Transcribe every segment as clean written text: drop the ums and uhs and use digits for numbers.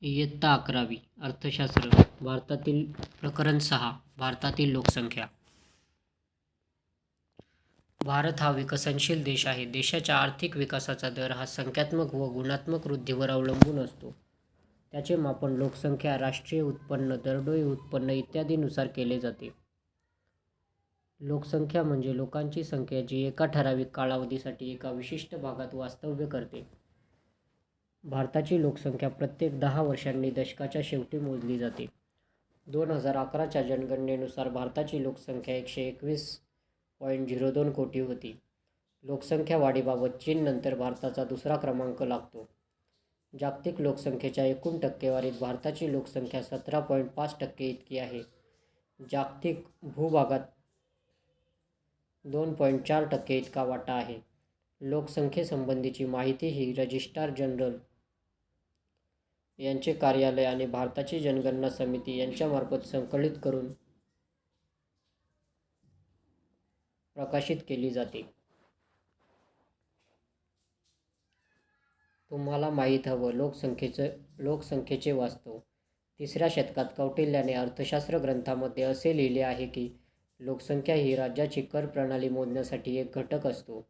इयत्ता 11वी अर्थशास्त्र भारतातील प्रकरण 6 भारतातील लोकसंख्या. भारत हा विकसनशील देश आहे. देशाच्या आर्थिक विकासाचा दर हा संख्यात्मक व गुणात्मक वृद्धीवर अवलंबून असतो. त्याचे मापन लोकसंख्या, राष्ट्रीय उत्पन्न, दरडोई उत्पन्न इत्यादींनुसार केले जाते. लोकसंख्या म्हणजे लोकांची संख्या जी एका ठराविक कालावधीसाठी एका विशिष्ट भागात वास्तव्य करते. भारताची लोकसंख्या प्रत्येक 10 वर्षांनी दशकाच्या शेवटी मोजली जाते. 2011च्या जनगणनेनुसार भारताची लोकसंख्या 121.02 कोटी होती. लोकसंख्या वाढीबाबत चीननंतर भारताचा दुसरा क्रमांक लागतो. जागतिक लोकसंख्येच्या एकूण टक्केवारीत भारताची लोकसंख्या 17.5% इतकी आहे. जागतिक भूभागात 2.4% इतका वाटा आहे. लोकसंख्येसंबंधीची माहिती ही रजिस्ट्रार जनरल यांचे कार्यालय आणि भारताची जनगणना समिती यांच्यामार्फत संकलित करून प्रकाशित केली जाते. तुम्हाला माहीत हवं लोकसंख्येचे वास्तव. 3ऱ्या शतकात कौटिल्याने अर्थशास्त्र ग्रंथामध्ये असे लिहिले आहे की लोकसंख्या ही राज्याची कर प्रणाली मोजण्यासाठी एक घटक असतो.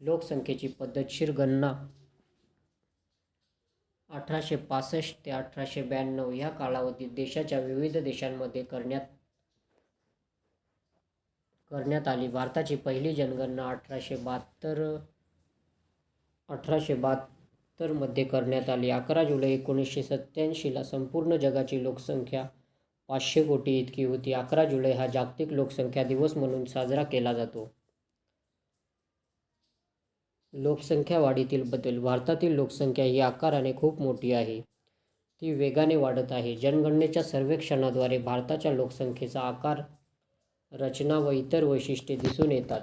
लोकसंख्येची पद्धतशीर गणना 1865 ते 1892 या कालावधीत देशाच्या विविध देशांमध्ये करण्यात आली. भारताची पहिली जनगणना 1872 मध्ये करण्यात आली. 11 जुलै 1987 ला संपूर्ण जगाची लोकसंख्या 500 कोटी इतकी होती. 11 जुलै हा जागतिक लोकसंख्या दिवस म्हणून साजरा केला जातो. लोकसंख्या वाढीतील बदल. भारतातील लोकसंख्या ही आकाराने खूप मोठी आहे. ती वेगाने वाढत आहे. जनगणनेच्या सर्वेक्षणाद्वारे भारताच्या लोकसंख्येचा आकार, रचना व इतर वैशिष्ट्ये दिसून येतात.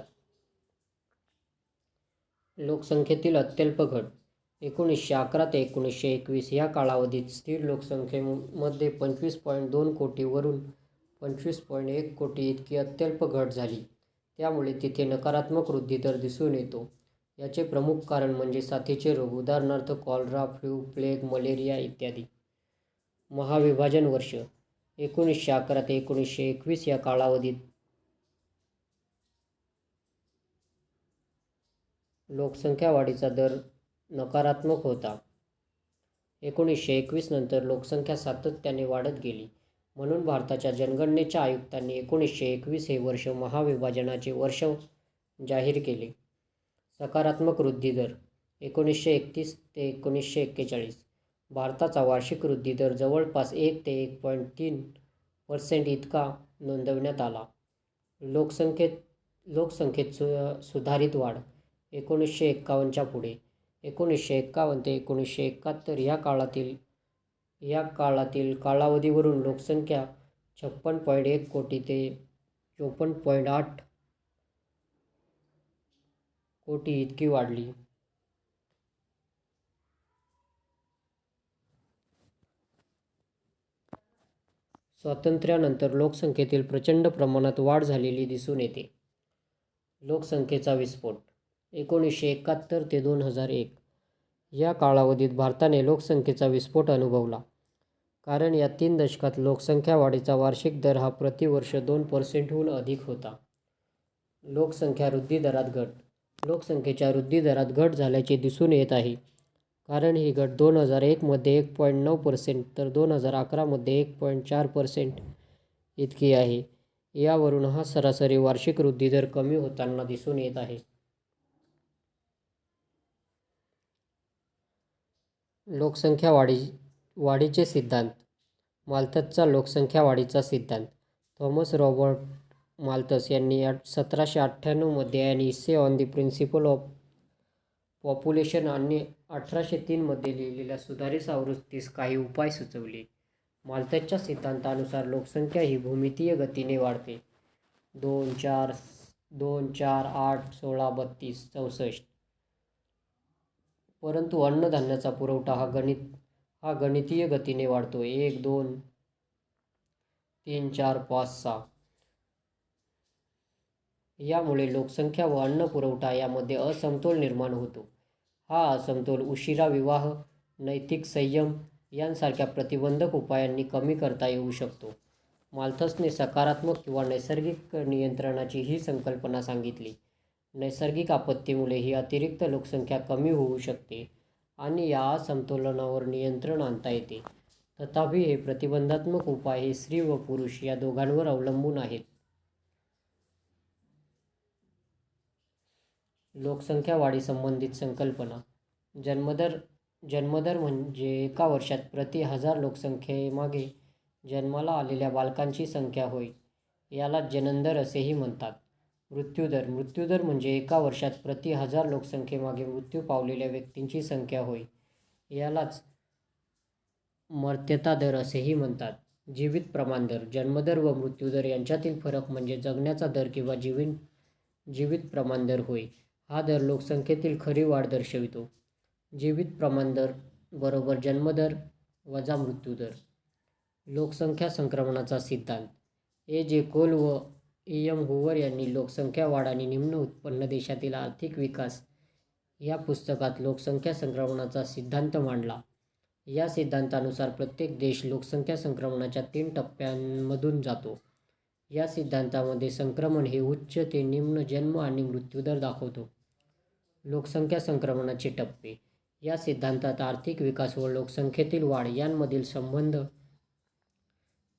लोकसंख्येतील अत्यल्प घट. 1911 ते 1921 या कालावधीत स्थिर लोकसंख्येमध्ये 25.2 कोटी वरून 25.1 कोटी इतकी अत्यल्प घट झाली. त्यामुळे तिथे नकारात्मक वृद्धी दर दिसून येतो. याचे प्रमुख कारण म्हणजे साथीचे रोग, उदाहरणार्थ कॉलरा, फ्लू, प्लेग, मलेरिया इत्यादी. महाविभाजन वर्ष. 1911 ते 1921 या कालावधीत लोकसंख्या वाढीचा दर नकारात्मक होता. 1921 नंतर लोकसंख्या सातत्याने वाढत गेली. म्हणून भारताच्या जनगणनेच्या आयुक्तांनी 1921 हे वर्ष महाविभाजनाचे वर्ष जाहीर केले. सकारात्मक वृद्धी दर. 1931 ते 1941 भारताचा वार्षिक वृद्धी दर जवळपास 1 ते 1.3% इतका नोंदवण्यात आला. लोकसंख्येत सुधारित वाढ. 1951 च्या पुढे. 1951 ते 1971 या काळातील कालावधीवरून लोकसंख्या 56.1 कोटी ते 54.8 कोटी इतकी वाढली. स्वातंत्र्यानंतर लोकसंख्येतील प्रचंड प्रमाणात वाढ झालेली दिसून येते. लोकसंख्येचा विस्फोट. 1971 ते 2001 या कालावधीत भारताने लोकसंख्येचा विस्फोट अनुभवला. कारण या 3 दशकात लोकसंख्या वाढीचा वार्षिक दर हा प्रतिवर्ष 2% हून अधिक होता. लोकसंख्या वृद्धी दरात घट. लोकसंख्येच्या वृद्धी दरात घट झाल्याचे दिसून येत आहे. कारण ही घट 2001 मध्ये 1.9% तर 2011 मध्ये 1.4% इतकी आहे. यावरून हा सरासरी वार्षिक वृद्धी दर कमी होताना दिसून येत आहे. लोकसंख्या वाढीचे सिद्धांत. माल्थसचा लोकसंख्या वाढीचा सिद्धांत. थॉमस रॉबर्ट माल्थस यांनी 1798 मध्ये an essay on the principle of population आणि 1803 मध्ये लिहिलेल्या सुधारित आवृत्तीस काही उपाय सुचवले. माल्थसच्या सिद्धांतानुसार लोकसंख्या ही भूमितीय गतीने वाढते. 2, 4, 8, 16, 32, 64. परंतु अन्नधान्याचा पुरवठा हा गणितीय गतीने वाढतो. 1, 2, 3, 4, 5, 6. यामुळे लोकसंख्या व अन्न पुरवठा यामध्ये असमतोल निर्माण होतो. हा असमतोल उशिरा विवाह, नैतिक संयम, यांसारख्या प्रतिबंधक उपायांनी कमी करता येऊ शकतो. माल्थसने सकारात्मक किंवा नैसर्गिक नियंत्रणाची ही संकल्पना सांगितली. नैसर्गिक आपत्तीमुळे ही अतिरिक्त लोकसंख्या कमी होऊ शकते आणि या असमतोलनावर नियंत्रण आणता येते. तथापि हे प्रतिबंधात्मक उपाय हे स्त्री व पुरुष या दोघांवर अवलंबून आहेत. लोकसंख्या वाढीसंबंधित संकल्पना. जन्मदर म्हणजे एका वर्षात प्रति 1000 लोकसंख्येमागे जन्माला आलेल्या बालकांची संख्या होय. यालाच जननदर असेही म्हणतात. मृत्यूदर म्हणजे एका वर्षात प्रति 1000 लोकसंख्येमागे मृत्यू पावलेल्या व्यक्तींची संख्या होय. यालाच मर्त्यता दर असेही म्हणतात. जीवित प्रमाण दर. जन्मदर व मृत्यूदर यांच्यातील फरक म्हणजे जगण्याचा दर किंवा जीवित प्रमाण दर होय. हा दर लोकसंख्येतील खरी वाढ दर्शवितो. जीवित प्रमाण दर बरोबर जन्मदर वजा मृत्यूदर. लोकसंख्या संक्रमणाचा सिद्धांत. जे कोल व हूवर यांनी लोकसंख्या वाढ आणि निम्न उत्पन्न देशातील आर्थिक विकास या पुस्तकात लोकसंख्या संक्रमणाचा सिद्धांत मांडला. या सिद्धांतानुसार प्रत्येक देश लोकसंख्या संक्रमणाच्या 3 टप्प्यांमधून जातो. या सिद्धांतामध्ये संक्रमण हे उच्च ते निम्न जन्म आणि मृत्यूदर दाखवतो. लोकसंख्या संक्रमणाचे टप्पे. या सिद्धांतात आर्थिक विकास व लोकसंख्येतील वाढ यांमधील संबंध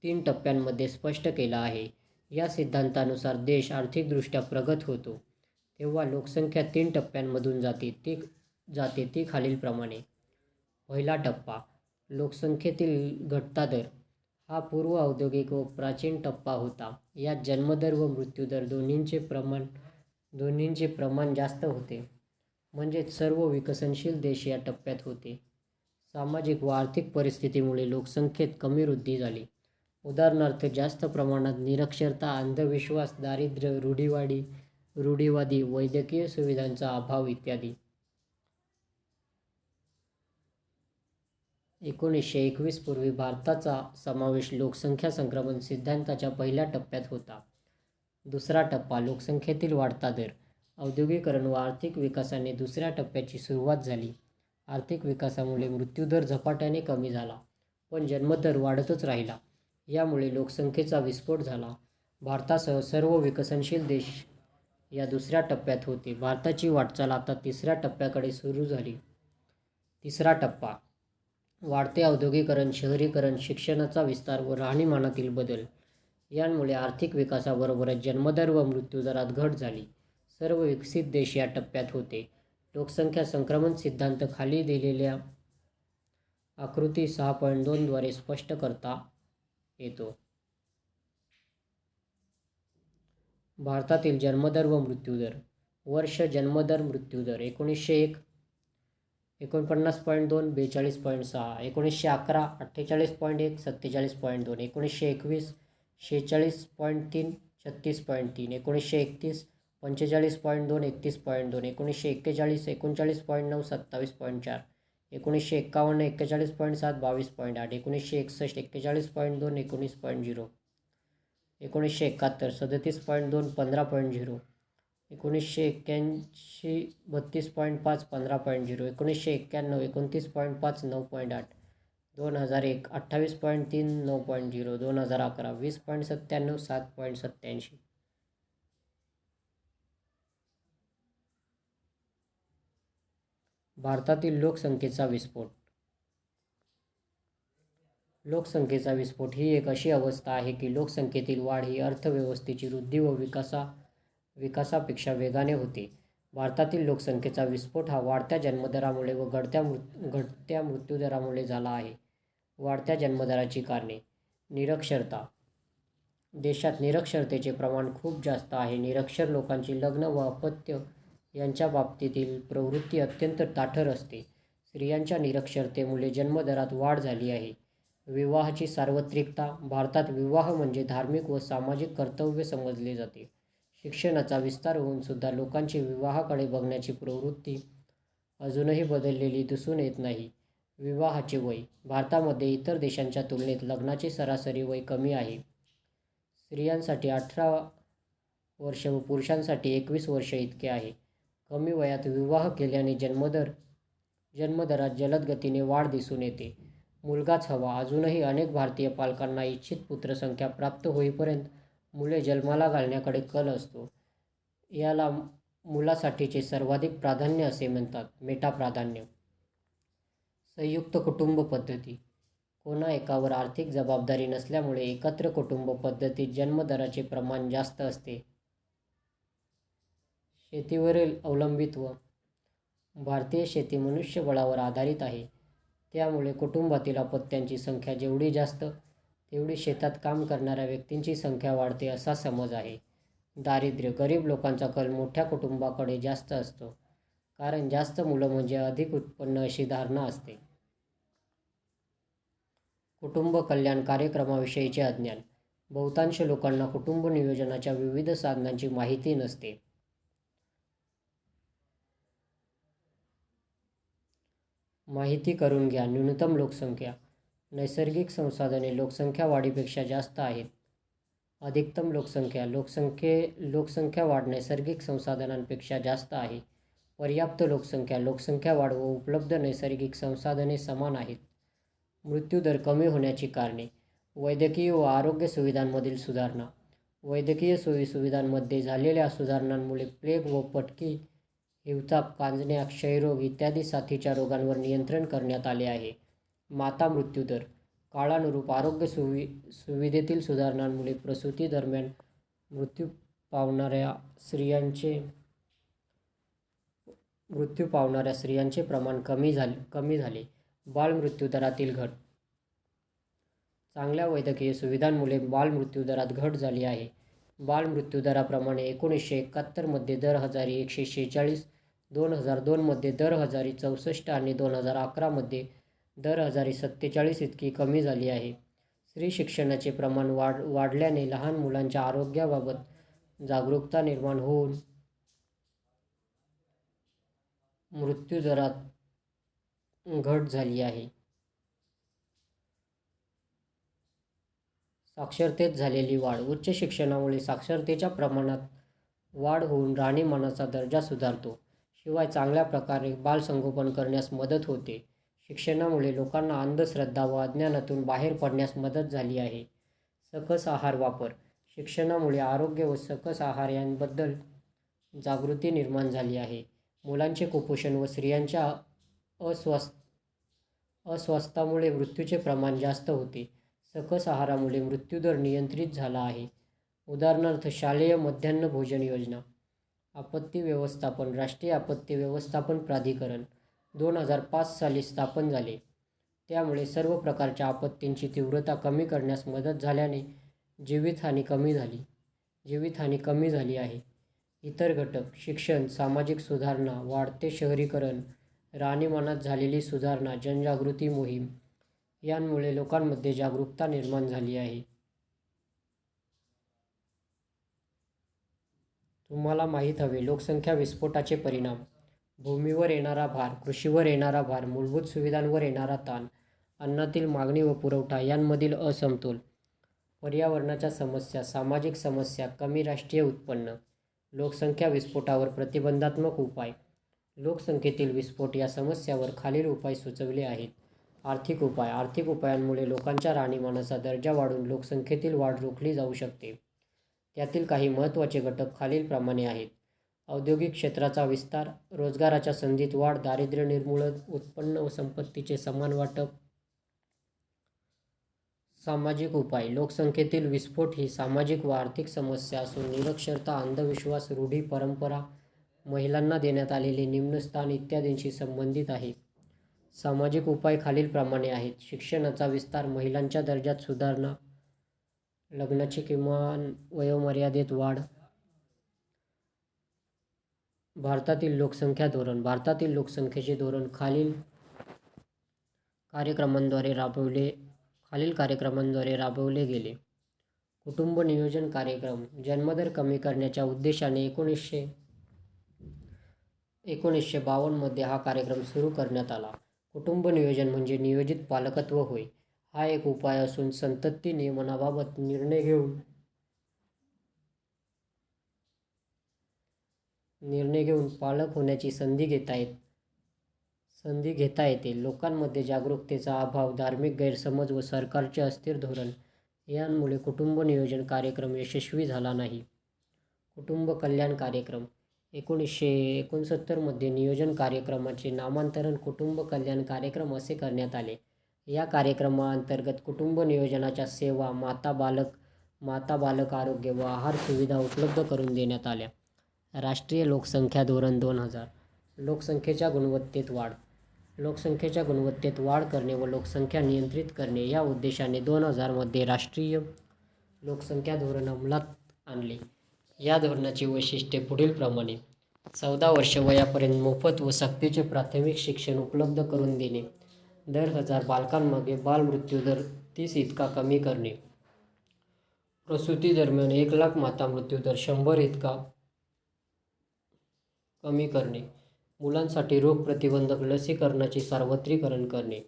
3 टप्प्यांमध्ये स्पष्ट केला आहे. या सिद्धांतानुसार देश आर्थिकदृष्ट्या प्रगत होतो तेव्हा लोकसंख्या 3 टप्प्यांमधून जाते ती खालीलप्रमाणे. पहिला टप्पा. लोकसंख्येतील घटता दर. हा पूर्व औद्योगिक व प्राचीन टप्पा होता. यात जन्मदर व मृत्यूदर दोन्हींचे प्रमाण जास्त होते. म्हणजेच सर्व विकसनशील देश या टप्प्यात होते. सामाजिक व आर्थिक परिस्थितीमुळे लोकसंख्येत कमी वृद्धी झाली. उदाहरणार्थ जास्त प्रमाणात निरक्षरता, अंधविश्वास, दारिद्र्य, रूढिवादी वैद्यकीय सुविधांचा अभाव इत्यादी. 1921 पूर्वी भारताचा समावेश लोकसंख्या संक्रमण सिद्धांताच्या पहिल्या टप्प्यात होता. दुसरा टप्पा. लोकसंख्येतील वाढता दर. औद्योगिकरण व आर्थिक विकासाने दुसऱ्या टप्प्याची सुरुवात झाली. आर्थिक विकासामुळे मृत्यूदर झपाट्याने कमी झाला, पण जन्मदर वाढतच राहिला. यामुळे लोकसंख्येचा विस्फोट झाला. भारतासह सर्व विकसनशील देश या दुसऱ्या टप्प्यात होते. भारताची वाटचाल आता तिसऱ्या टप्प्याकडे सुरू झाली. तिसरा टप्पा. वाढते औद्योगिकरण, शहरीकरण, शिक्षणाचा विस्तार व राहणीमानातील बदल यांमुळे आर्थिक विकासाबरोबरच जन्मदर व मृत्यूदरात घट झाली. सर्व विकसित देश या टप्प्यात होते. लोकसंख्या संक्रमण सिद्धांत खाली दिलेल्या आकृती 6.2 द्वारे स्पष्ट करता येतो. भारतातील जन्मदर व मृत्यूदर. वर्ष. जन्मदर, मृत्यूदर. 1901 49.2 42.6. 1911 48.1 47.2. 1921 46.3 36.3. 1931 45.2 31.2. 1941 39.9 27.4. 1951 41.7 22.8. 1961 41.2 19.0. 1971 37.2 15.0. 1981 32.5 15.0. 1991 29.5 9.8. 2001 28.3 9.0. 2011 20.97 7.87. भारतातील लोकसंख्येचा विस्फोट. लोकसंख्येचा विस्फोट ही एक अशी अवस्था आहे की लोकसंख्येतील वाढ ही अर्थव्यवस्थेची वृद्धी व विकासापेक्षा वेगाने होते. भारतातील लोकसंख्येचा विस्फोट हा वाढत्या जन्मदरामुळे व घटत्या मृत्यूदरामुळे झाला आहे. वाढत्या जन्मदराची कारणे. निरक्षरता. देशात निरक्षरतेचे प्रमाण खूप जास्त आहे. निरक्षर लोकांची लग्न व अपत्य यांच्या बाबतीतील प्रवृत्ती अत्यंत ताठर असते. स्त्रियांच्या निरक्षरतेमुळे जन्मदरात वाढ झाली आहे. विवाहाची सार्वत्रिकता. भारतात विवाह म्हणजे धार्मिक व सामाजिक कर्तव्य समजले जाते. शिक्षणाचा विस्तार होऊन सुद्धा लोकांची विवाहाकडे बघण्याची प्रवृत्ती अजूनही बदललेली दिसून येत नाही. विवाहाचे वय. भारतामध्ये इतर देशांच्या तुलनेत लग्नाचे सरासरी वय कमी आहे. स्त्रियांसाठी 18 वर्ष व पुरुषांसाठी 21 वर्ष इतके आहे. कमी वयात विवाह केल्याने जन्मदरात जलद गतीने वाढ दिसून येते. मुलगाच हवा. अजूनही अनेक भारतीय पालकांना इच्छित पुत्रसंख्या प्राप्त होईपर्यंत मुले जन्माला घालण्याकडे कल असतो. याला मुलासाठीचे सर्वाधिक प्राधान्य असे म्हणतात, मेटा प्राधान्य. संयुक्त कुटुंब पद्धती. कोणा एकावर आर्थिक जबाबदारी नसल्यामुळे एकत्र कुटुंब पद्धतीत जन्मदराचे प्रमाण जास्त असते. शेतीवरील अवलंबित्व. भारतीय शेती मनुष्यबळावर आधारित आहे. त्यामुळे कुटुंबातील अपत्यांची संख्या जेवढी जास्त, तेवढी शेतात काम करणाऱ्या व्यक्तींची संख्या वाढते असा समज आहे. दारिद्र्य. गरीब लोकांचा कल मोठ्या कुटुंबाकडे जास्त असतो, कारण जास्त मुलं म्हणजे अधिक उत्पन्न अशी धारणा असते. कुटुंब कल्याण कार्यक्रमाविषयीचे अज्ञान. बहुतांश लोकांना कुटुंब नियोजनाच्या विविध साधनांची माहिती नसते. माहिती करून घ्या. न्यूनतम लोकसंख्या. नैसर्गिक संसाधने लोकसंख्या वाढीपेक्षा जास्त आहेत. अधिकतम लोकसंख्या. लोकसंख्या वाढ नैसर्गिक संसाधनांपेक्षा जास्त आहे. पर्याप्त लोकसंख्या. लोकसंख्या वाढ व उपलब्ध नैसर्गिक संसाधने समान आहेत. मृत्यूदर कमी होण्याची कारणे. वैद्यकीय व आरोग्य सुविधांमधील सुधारणा. वैद्यकीय सोयीसुविधांमध्ये झालेल्या सुधारणांमुळे प्लेग व पटकी, हिवताप, कांजण्या, क्षयरोग इत्यादी साथीच्या रोगांवर नियंत्रण करण्यात आले आहे. माता मृत्यूदर. काळानुरूप आरोग्य सुविधेतील सुधारणांमुळे प्रसूती दरम्यान मृत्यू पावणाऱ्या स्त्रियांचे प्रमाण कमी झाले. बालमृत्यूदरातील घट. चांगल्या वैद्यकीय सुविधांमुळे बालमृत्यूदरात घट झाली आहे. बालमृत्यूदराप्रमाणे 1971 मध्ये दर 1,146, 2002 मध्ये दर 1,064 आणि 2011 मध्ये दर 1,047 इतकी कमी झाली आहे. स्त्री शिक्षणाचे प्रमाण वाढल्याने लहान मुलांच्या आरोग्याबाबत जागरूकता निर्माण होऊन मृत्यूदरात घट झाली आहे. साक्षरतेत झालेली वाढ. उच्च शिक्षणामुळे साक्षरतेच्या प्रमाणात वाढ होऊन राहणीमानाचा दर्जा सुधारतो. शिवाय चांगल्या प्रकारे बालसंगोपन करण्यास मदत होते. शिक्षणामुळे लोकांना अंधश्रद्धा व अज्ञानातून बाहेर पडण्यास मदत झाली आहे. सकस आहार वापर. शिक्षणामुळे आरोग्य व सकस आहार यांबद्दल जागृती निर्माण झाली आहे. मुलांचे कुपोषण व स्त्रियांच्या अस्वास्थ्यामुळे मृत्यूचे प्रमाण जास्त होते. सकस आहारामुळे मृत्यूदर नियंत्रित झाला आहे. उदाहरणार्थ शालेय मध्यान्ह भोजन योजना. आपत्ती व्यवस्थापन. राष्ट्रीय आपत्ती व्यवस्थापन प्राधिकरण 2005 साली स्थापन झाले. त्यामुळे सर्व प्रकारच्या आपत्तींची तीव्रता कमी करण्यास मदत झाल्याने जीवितहानी कमी झाली आहे. इतर घटक. शिक्षण, सामाजिक सुधारणा, वाढते शहरीकरण, राहणीमानात झालेली सुधारणा, जनजागृती मोहीम यांमुळे लोकांमध्ये जागरूकता निर्माण झाली आहे. तुम्हाला माहीत हवे लोकसंख्या विस्फोटाचे परिणाम. भूमीवर येणारा भार, कृषीवर येणारा भार, मूलभूत सुविधांवर येणारा ताण, अन्नातील मागणी व पुरवठा यांमधील असमतोल, पर्यावरणाच्या समस्या, सामाजिक समस्या, कमी राष्ट्रीय उत्पन्न. लोकसंख्या विस्फोटावर प्रतिबंधात्मक उपाय. लोकसंख्येतील विस्फोट या समस्यावर खालील उपाय सुचवले आहेत. आर्थिक उपाय. आर्थिक उपायांमुळे लोकांच्या राहणीमानाचा दर्जा वाढून लोकसंख्येतील वाढ रोखली जाऊ शकते. त्यातील काही महत्त्वाचे घटक खालीलप्रमाणे आहेत. औद्योगिक क्षेत्राचा विस्तार, रोजगाराच्या संधीत वाढ, दारिद्र्य निर्मूलन, उत्पन्न व संपत्तीचे समान वाटप. सामाजिक उपाय. लोकसंख्येतील विस्फोट ही सामाजिक व आर्थिक समस्या असून निरक्षरता, अंधविश्वास, रूढी, परंपरा, महिलांना देण्यात आलेले निम्न स्थान इत्यादींशी संबंधित आहे. सामाजिक उपाय खालीलप्रमाणे आहेत. शिक्षणाचा विस्तार, महिलांच्या दर्जात सुधारणा, लग्नाची किमान वयोमर्यादेत वाढ. भारतातील लोकसंख्या धोरण. भारतातील लोकसंख्येचे धोरण खालील कार्यक्रमांद्वारे राबवले गेले. कुटुंब नियोजन कार्यक्रम. जन्मदर कमी करण्याच्या उद्देशाने 1952 मध्ये हा कार्यक्रम सुरू करण्यात आला. कुटुंब नियोजन म्हणजे नियोजित पालकत्व होय. हा एक उपाय असून संतती नियमनाबाबत निर्णय घेऊन पालक होण्याची संधी घेता संधी घेता येते. लोकांमध्ये जागरूकतेचा अभाव, धार्मिक गैरसमज व सरकारचे अस्थिर धोरण यांमुळे कुटुंब नियोजन कार्यक्रम यशस्वी झाला नाही. कुटुंब कल्याण कार्यक्रम 1969 नियोजन कार्यक्रमाचे नामांतरण कुटुंब कल्याण कार्यक्रम असे करण्यात आले. या कार्यक्रमाअंतर्गत कुटुंब नियोजनाच्या सेवा, माता बालक आरोग्य व आहार सुविधा उपलब्ध करून देण्यात आल्या. राष्ट्रीय लोकसंख्या धोरण 2000 लोकसंख्येच्या गुणवत्तेत वाढ. लोकसंख्येच्या गुणवत्तेत वाढ करणे व लोकसंख्या नियंत्रित करणे या उद्देशाने 2000 मध्ये राष्ट्रीय लोकसंख्या धोरण अंमलात आणले. या धोरणाची वैशिष्ट्ये पुढीलप्रमाणे: 14 वर्ष वयापर्यंत मोफत व सक्तीचे प्राथमिक शिक्षण उपलब्ध करून देणे, दर 1000 बालकांमागे बालमृत्यूदर 30 इतका कमी करणे, प्रसूतीदरम्यान 1,00,000 माता मृत्यूदर 100 इतका कमी करणे, मुलांसाठी रोगप्रतिबंधक लसीकरणाचे सार्वत्रिकरण करणे,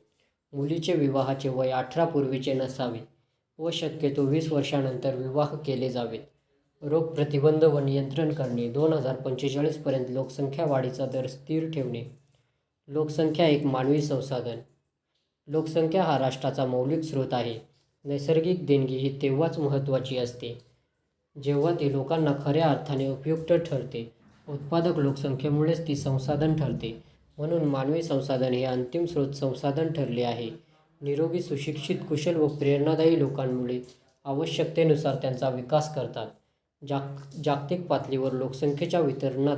मुलीचे विवाहाचे वय 18 पूर्वीचे नसावे व शक्यतो 20 वर्षांनंतर विवाह केले जावेत, रोगप्रतिबंध व नियंत्रण करणे, 2045 पर्यंत लोकसंख्या वाढीचा दर स्थिर ठेवणे. लोकसंख्या एक मानवी संसाधन. लोकसंख्या हा राष्ट्राचा मौलिक स्रोत आहे. नैसर्गिक देणगी ही तेव्हाच महत्त्वाची असते जेव्हा ती लोकांना खऱ्या अर्थाने उपयुक्त ठरते. उत्पादक लोकसंख्येमुळेच ती संसाधन ठरते. म्हणून मानवी संसाधन हे अंतिम स्रोत संसाधन ठरले आहे. निरोगी, सुशिक्षित, कुशल व प्रेरणादायी लोकांमुळे आवश्यकतेनुसार त्यांचा विकास करतात. जागतिक पातळीवर लोकसंख्येच्या वितरणात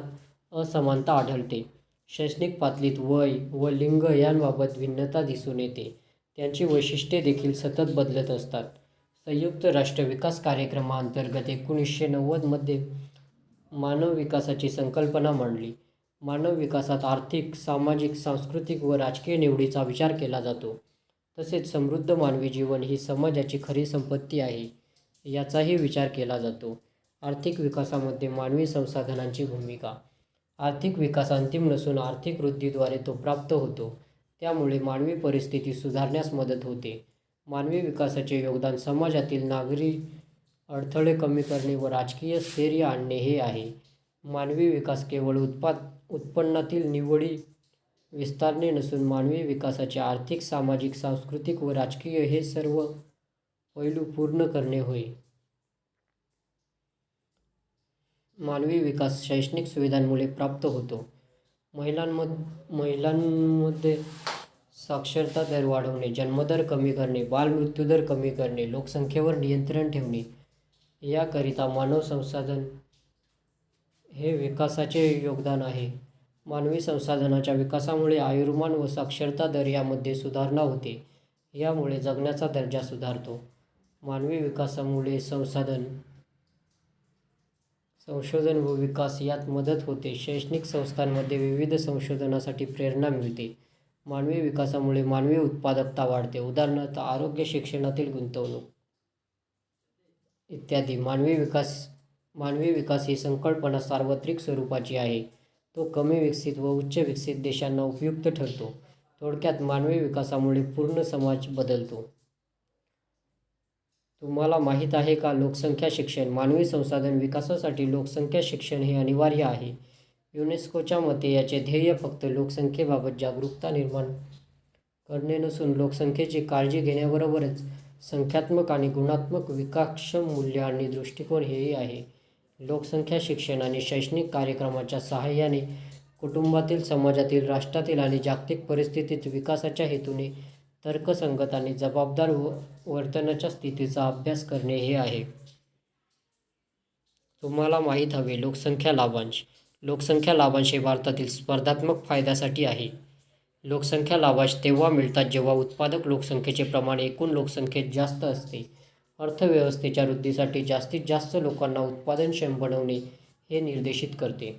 असमानता आढळते. शैक्षणिक पातळीत वय व लिंग यांबाबत भिन्नता दिसून येते. त्यांची वैशिष्ट्ये देखील सतत बदलत असतात. संयुक्त राष्ट्र विकास कार्यक्रमाअंतर्गत 1990 मध्ये मानव विकासाची संकल्पना मांडली. मानव विकासात आर्थिक, सामाजिक, सांस्कृतिक व राजकीय निवडीचा विचार केला जातो. तसेच समृद्ध मानवी जीवन ही समाजाची खरी संपत्ती आहे याचाही विचार केला जातो. आर्थिक विकासामध्ये मानवी संसाधनांची भूमिका. आर्थिक विकास अंतिम नसून आर्थिक वृद्धीद्वारे तो प्राप्त होतो. त्यामुळे मानवी परिस्थिती सुधारण्यास मदत होते. मानवी विकासाचे योगदान समाजातील नागरी अडथळे कमी करणे व राजकीय स्थैर्य आणणे हे आहे. मानवी विकास केवळ उत्पन्नातील निव्वळी विस्तारणे नसून मानवी विकासाचे आर्थिक, सामाजिक, सांस्कृतिक व राजकीय हे सर्व पैलू पूर्ण करणे होय. मानवी विकास शैक्षणिक सुविधांमुळे प्राप्त होतो. महिलांमध्ये साक्षरता दर वाढवणे, जन्मदर कमी करणे, बालमृत्यूदर कमी करणे, लोकसंख्येवर नियंत्रण ठेवणे याकरिता मानव संसाधन हे विकासाचे योगदान आहे. मानवी संसाधनाच्या विकासामुळे आयुर्मान व साक्षरता दर यामध्ये सुधारणा होते. यामुळे जगण्याचा दर्जा सुधारतो. मानवी विकासामुळे संशोधन व विकास यात मदत होते. शैक्षणिक संस्थांमध्ये विविध संशोधनासाठी प्रेरणा मिळते. मानवी विकासामुळे मानवी उत्पादकता वाढते. उदाहरणार्थ आरोग्य, शिक्षणातील गुंतवणूक इत्यादी. मानवी विकास ही संकल्पना सार्वत्रिक स्वरूपाची आहे. तो कमी विकसित व उच्च विकसित देशांना उपयुक्त ठरतो. थोडक्यात मानवी विकासामुळे पूर्ण समाज बदलतो. तुम्हाला माहीत आहे का? लोकसंख्या शिक्षण. मानवी संसाधन विकासासाठी लोकसंख्या शिक्षण हे अनिवार्य आहे. युनेस्कोच्या मते याचे ध्येय फक्त लोकसंख्येबाबत जागरूकता निर्माण करणे नसून लोकसंख्येची काळजी घेण्याबरोबरच संख्यात्मक आणि गुणात्मक विकासक्षम मूल्य आणि दृष्टिकोन हेही आहे. लोकसंख्या शिक्षण आणि शैक्षणिक कार्यक्रमाच्या सहाय्याने कुटुंबातील, समाजातील, राष्ट्रातील आणि जागतिक परिस्थितीत विकासाच्या हेतूने तर्कसंगत आणि जबाबदार वर्तनाच्या स्थितीचा अभ्यास करणे हे आहे. तुम्हाला माहीत हवे लोकसंख्या लाभांश. लोकसंख्या लाभांश हे भारतातील स्पर्धात्मक फायद्यासाठी आहे. लोकसंख्या लाभांश तेव्हा मिळतात जेव्हा उत्पादक लोकसंख्येचे प्रमाण एकूण लोकसंख्येत जास्त असते. अर्थव्यवस्थेच्या वृद्धीसाठी जास्तीत जास्त लोकांना उत्पादनक्षम बनवणे हे निर्देशित करते.